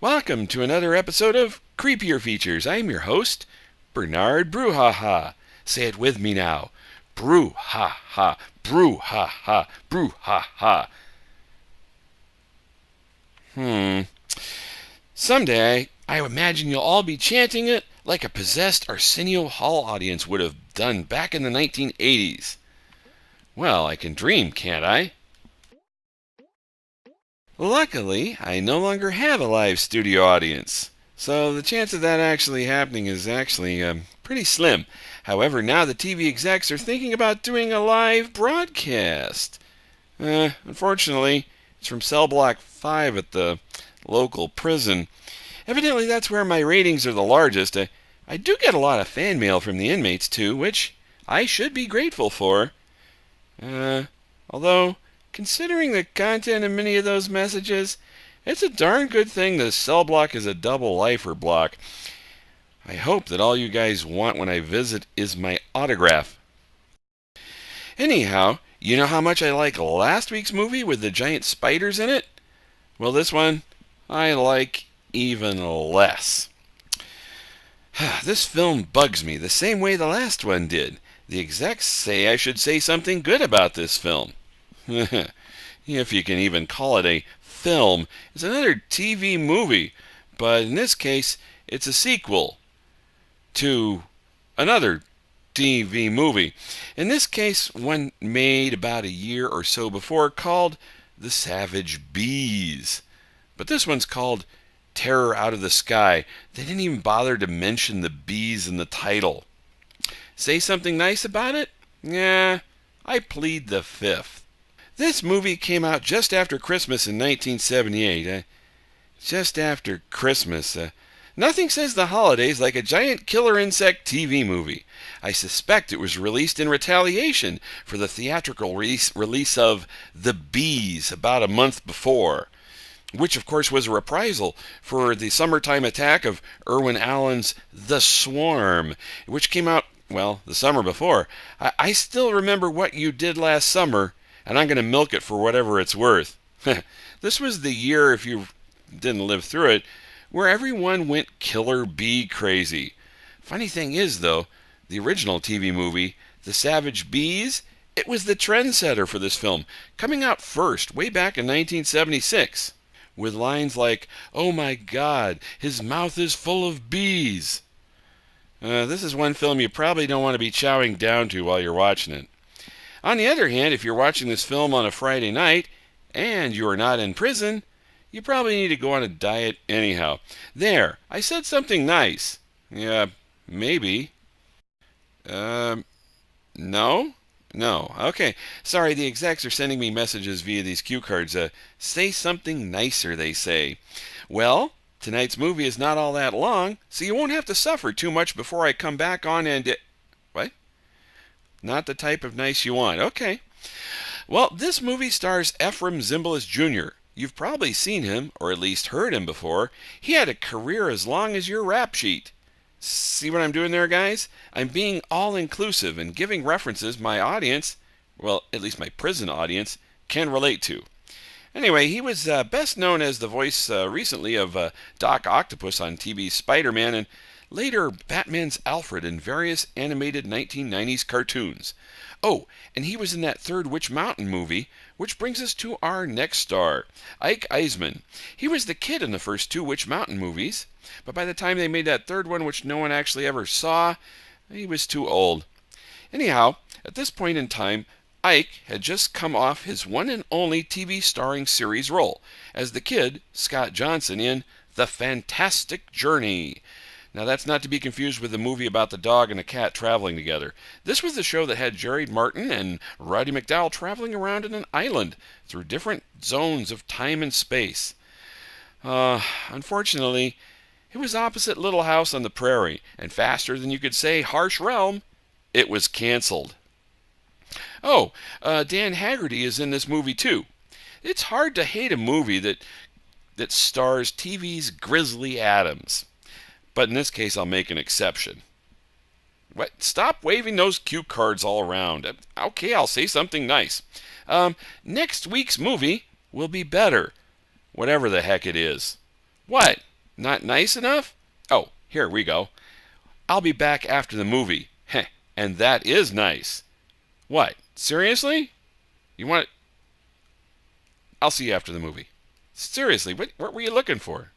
Welcome to another episode of Creepier Features. I'm your host, Bernard Bruhaha. Say it with me now. Bruhaha, Bruhaha, Bruhaha. Someday, I imagine you'll all be chanting it like a possessed Arsenio Hall audience would have done back in the 1980s. Well, I can dream, can't I? Luckily, I no longer have a live studio audience, so the chance of that actually happening is actually pretty slim. However, now the TV execs are thinking about doing a live broadcast. Unfortunately, it's from cell block 5 at the local prison. Evidently, that's where my ratings are the largest. I do get a lot of fan mail from the inmates, too, which I should be grateful for. Although, considering the content of many of those messages, it's a darn good thing the cell block is a double lifer block. I hope that all you guys want when I visit is my autograph. Anyhow, you know how much I like last week's movie with the giant spiders in it? Well, this one I like even less. This film bugs me the same way the last one did. The execs say I should say something good about this film. If you can even call it a film. It's another TV movie, but in this case, it's a sequel to another TV movie. In this case, one made about a year or so before called The Savage Bees. But this one's called Terror Out of the Sky. They didn't even bother to mention the bees in the title. Say something nice about it? Yeah, I plead the fifth. This movie came out just after Christmas in 1978. Just after Christmas. Nothing says the holidays like a giant killer insect TV movie. I suspect it was released in retaliation for the theatrical release of The Bees about a month before, which of course was a reprisal for the summertime attack of Irwin Allen's The Swarm, which came out, well, the summer before. I still remember What You Did Last Summer, and I'm going to milk it for whatever it's worth. This was the year, if you didn't live through it, where everyone went killer bee crazy. Funny thing is, though, the original TV movie, The Savage Bees, it was the trendsetter for this film, coming out first, way back in 1976, with lines like, "Oh my God, his mouth is full of bees." This is one film you probably don't want to be chowing down to while you're watching it. On the other hand, if you're watching this film on a Friday night and you are not in prison, you probably need to go on a diet anyhow. There, I said something nice. Yeah, maybe. No? No. Okay. Sorry, the execs are sending me messages via these cue cards. Say something nicer, they say. Well, tonight's movie is not all that long, so you won't have to suffer too much before I come back on and... What? Not the type of nice you want. Okay. Well, this movie stars Ephraim Zimbalist Jr. You've probably seen him, or at least heard him before. He had a career as long as your rap sheet. See what I'm doing there, guys? I'm being all-inclusive and giving references my audience, well, at least my prison audience, can relate to. Anyway, he was best known as the voice recently of Doc Octopus on TV's Spider-Man and later Batman's Alfred in various animated 1990s cartoons. Oh, and he was in that third Witch Mountain movie, which brings us to our next star, Ike Eisman. He was the kid in the first two Witch Mountain movies, but by the time they made that third one, which no one actually ever saw, he was too old. Anyhow, at this point in time, Ike had just come off his one and only TV starring series role as the kid, Scott Johnson, in The Fantastic Journey. Now, that's not to be confused with the movie about the dog and the cat traveling together. This was the show that had Jerry Martin and Roddy McDowall traveling around in an island through different zones of time and space. Unfortunately, it was opposite Little House on the Prairie, and faster than you could say Harsh Realm, it was canceled. Oh, Dan Haggerty is in this movie too. It's hard to hate a movie that stars TV's Grizzly Adams. But in this case, I'll make an exception. What? Stop waving those cue cards all around. Okay, I'll say something nice. Next week's movie will be better. Whatever the heck it is. What? Not nice enough? Oh, here we go. I'll be back after the movie. Heh, and that is nice. What? Seriously? You want... I'll see you after the movie. Seriously, what were you looking for?